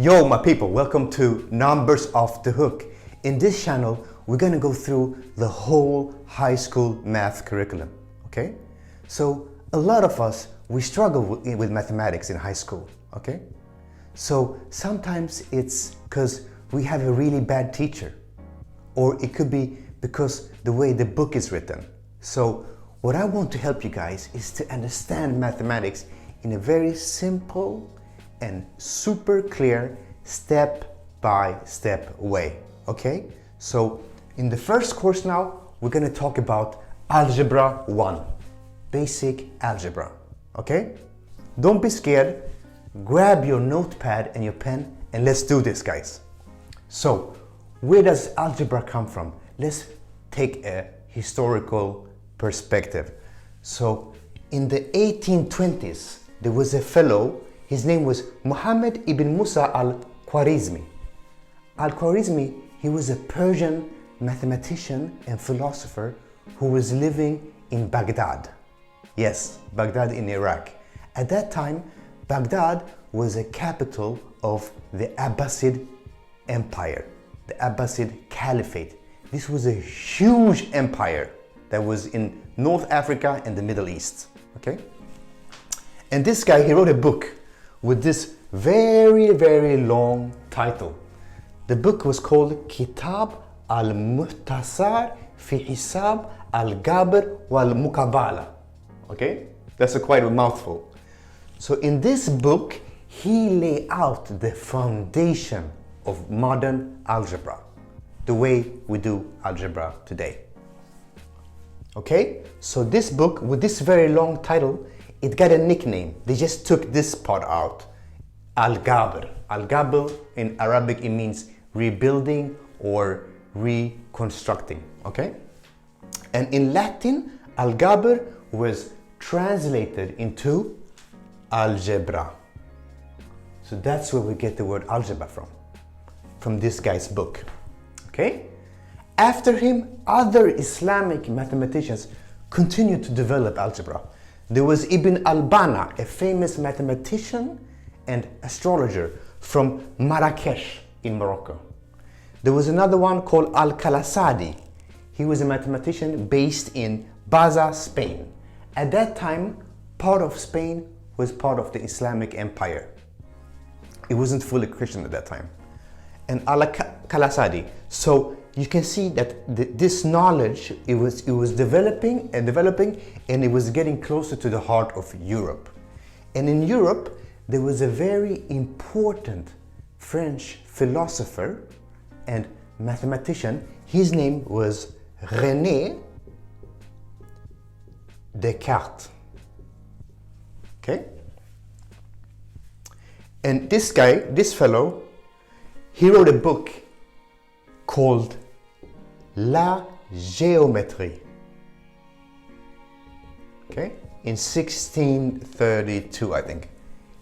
Yo, my people, welcome to Numbers Off the Hook. In this channel, we're gonna go through the whole high school math curriculum, okay? So, a lot of us, we struggle with mathematics in high school, okay? So, sometimes it's because we have a really bad teacher, or it could be because the way the book is written. So, what I want to help you guys is to understand mathematics in a very simple and super clear step-by-step way, okay? So in the first course now, we're gonna talk about Algebra 1, basic algebra, okay? Don't be scared, grab your notepad and your pen and let's do this, guys. So where does algebra come from? Let's take a historical perspective. So in the 1820s, there was a fellow, his name was Muhammad ibn Musa al-Khwarizmi. Al-Khwarizmi, he was a Persian mathematician and philosopher who was living in Baghdad. Yes, Baghdad in Iraq. At that time, Baghdad was a capital of the Abbasid Empire, the Abbasid Caliphate. This was a huge empire that was in North Africa and the Middle East, okay? And this guy, he wrote a book with this very, very long title. The book was called Kitab al-Muhtasar fi Hisab al-Gabr wal-Muqabala. Okay? That's quite a mouthful. So in this book, he laid out the foundation of modern algebra, the way we do algebra today. Okay? So this book, with this very long title, it got a nickname. They just took this part out. Al-Gabr. Al-Gabr in Arabic, it means rebuilding or reconstructing, okay? And in Latin, Al-Gabr was translated into algebra. So that's where we get the word algebra from this guy's book, okay? After him, other Islamic mathematicians continued to develop algebra. There was Ibn al-Bana, a famous mathematician and astrologer from Marrakesh in Morocco. There was another one called Al-Khalasadi. He was a mathematician based in Baza, Spain. At that time, part of Spain was part of the Islamic Empire. It wasn't fully Christian at that time. And Al-Khalasadi. So you can see that this knowledge, it was developing and it was getting closer to the heart of Europe. And in Europe, there was a very important French philosopher and mathematician. His name was René Descartes. Okay? And this guy, this fellow, he wrote a book called La Géométrie, okay, in 1632, I think.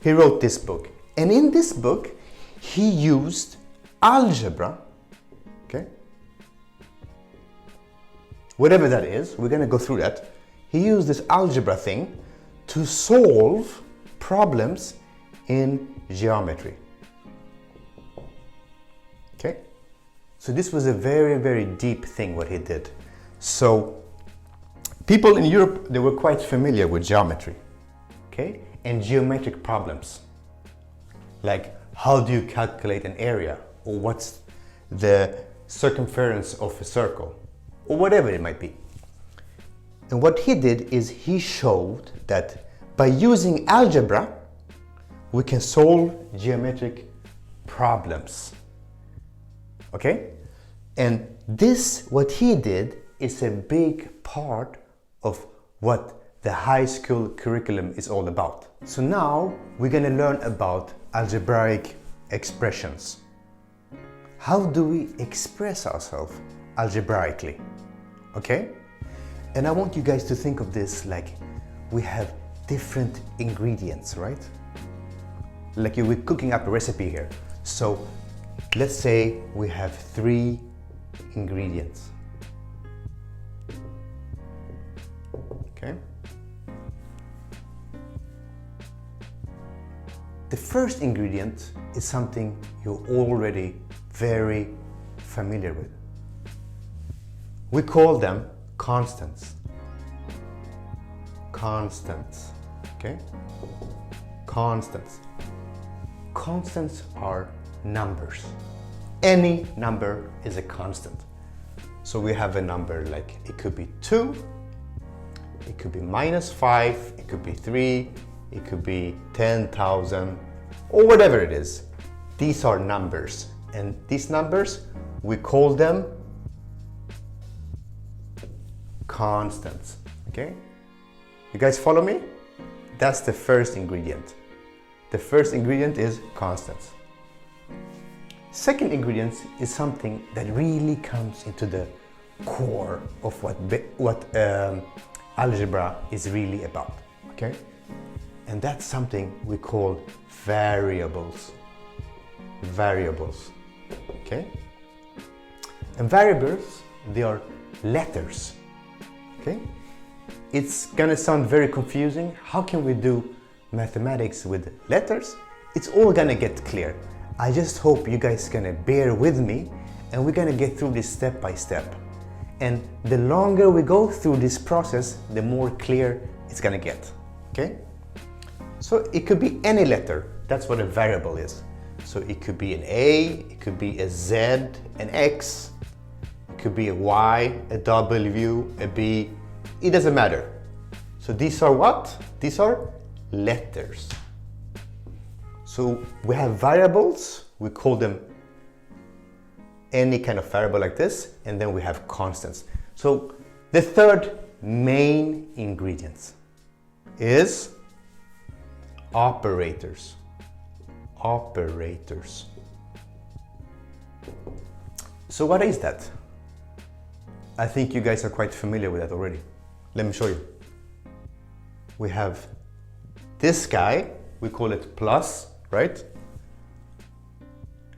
He wrote this book. And in this book, he used algebra, okay, whatever that is, we're gonna go through that. He used this algebra thing to solve problems in geometry, okay? So this was a very, very deep thing what he did. So people in Europe, they were quite familiar with geometry, okay? And geometric problems. Like how do you calculate an area? Or what's the circumference of a circle? Or whatever it might be. And what he did is he showed that by using algebra, we can solve geometric problems. Okay? And this, what he did, is a big part of what the high school curriculum is all about. So now we're going to learn about algebraic expressions. How do we express ourselves algebraically? Okay? And I want you guys to think of this like we have different ingredients, right? Like we're cooking up a recipe here. So let's say we have 3 ingredients. Okay? The the first ingredient is something you're already very familiar with. We call them constants. Constants, okay? Constants. Constants are numbers. Any number is a constant. So we have a number like, it could be 2, it could be -5, it could be 3, it could be 10,000, or whatever it is. These are numbers, and these numbers, we call them constants, okay? You guys follow me? That's the first ingredient. The first ingredient is constants. Second ingredient is something that really comes into the core of what algebra is really about, okay? And that's something we call variables. Variables, okay? And variables, they are letters, okay? It's gonna sound very confusing. How can we do mathematics with letters? It's all gonna get clear. I just hope you guys gonna bear with me, and we're gonna get through this step by step. And the longer we go through this process, the more clear it's gonna get, okay? So it could be any letter. That's what a variable is. So it could be an A, it could be a Z, an X, it could be a Y, a W, a B, it doesn't matter. So these are what? These are letters. So we have variables, we call them any kind of variable like this, and then we have constants. So the third main ingredient is operators. Operators. So what is that? I think you guys are quite familiar with that already. Let me show you. We have this guy, we call it plus, right?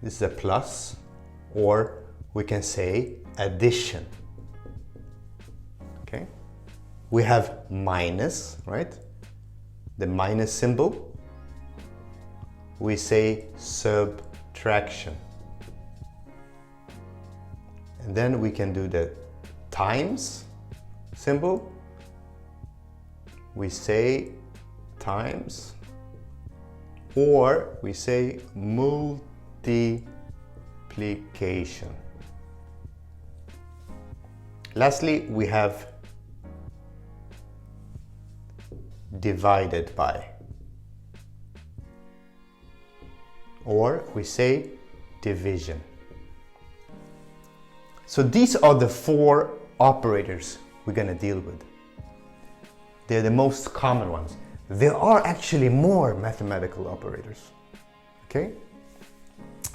This is a plus, or we can say addition. Okay? We have minus, right? The minus symbol. We say subtraction. And then we can do the times symbol. We say times, or we say multiplication. Lastly, we have divided by, or we say division. So these are the four operators we're going to deal with. They're the most common ones. There are actually more mathematical operators, okay?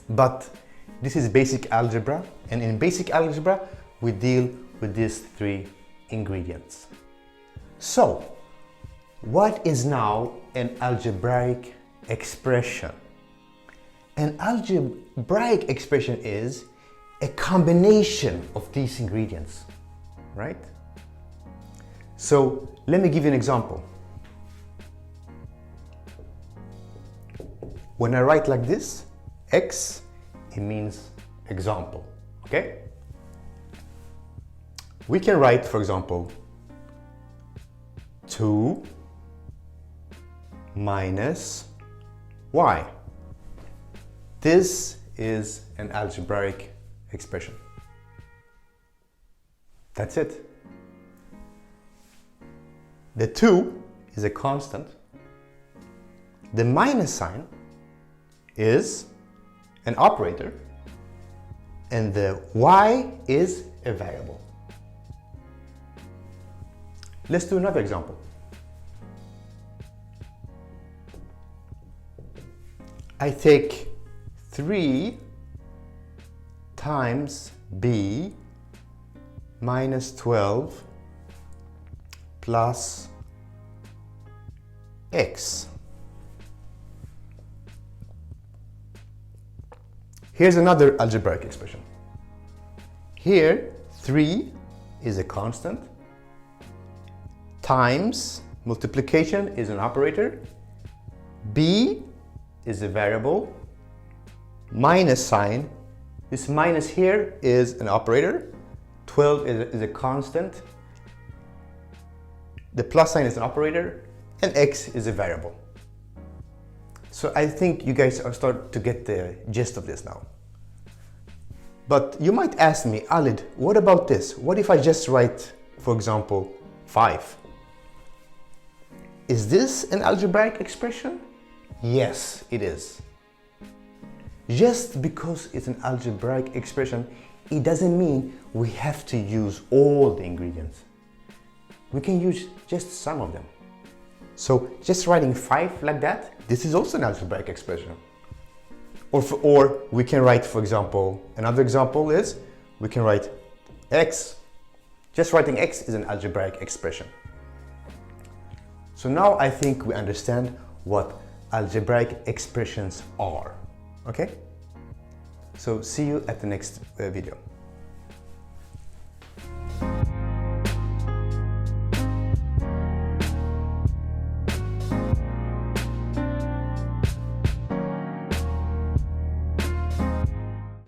But this is basic algebra, and in basic algebra we deal with these three ingredients. So, what is now an algebraic expression? An algebraic expression is a combination of these ingredients, right? So, let me give you an example. When I write like this, X, it means example, okay? We can write, for example, 2 minus y. This is an algebraic expression. That's it. The 2 is a constant. The minus sign is an operator, and the y is a variable. Let's do another example. I take 3 times b minus 12 plus x. Here's another algebraic expression. Here, 3 is a constant, times multiplication is an operator, b is a variable, minus sign, this minus here is an operator, 12 is a constant, the plus sign is an operator, and x is a variable. So I think you guys are starting to get the gist of this now. But you might ask me, Alid, what about this? What if I just write, for example, 5? Is this an algebraic expression? Yes, it is. Just because it's an algebraic expression, it doesn't mean we have to use all the ingredients. We can use just some of them. So just writing 5 like that, this is also an algebraic expression. Or we can write, for example, another example is, we can write x. Just writing x is an algebraic expression. So now I think we understand what algebraic expressions are. Okay? So see you at the next video.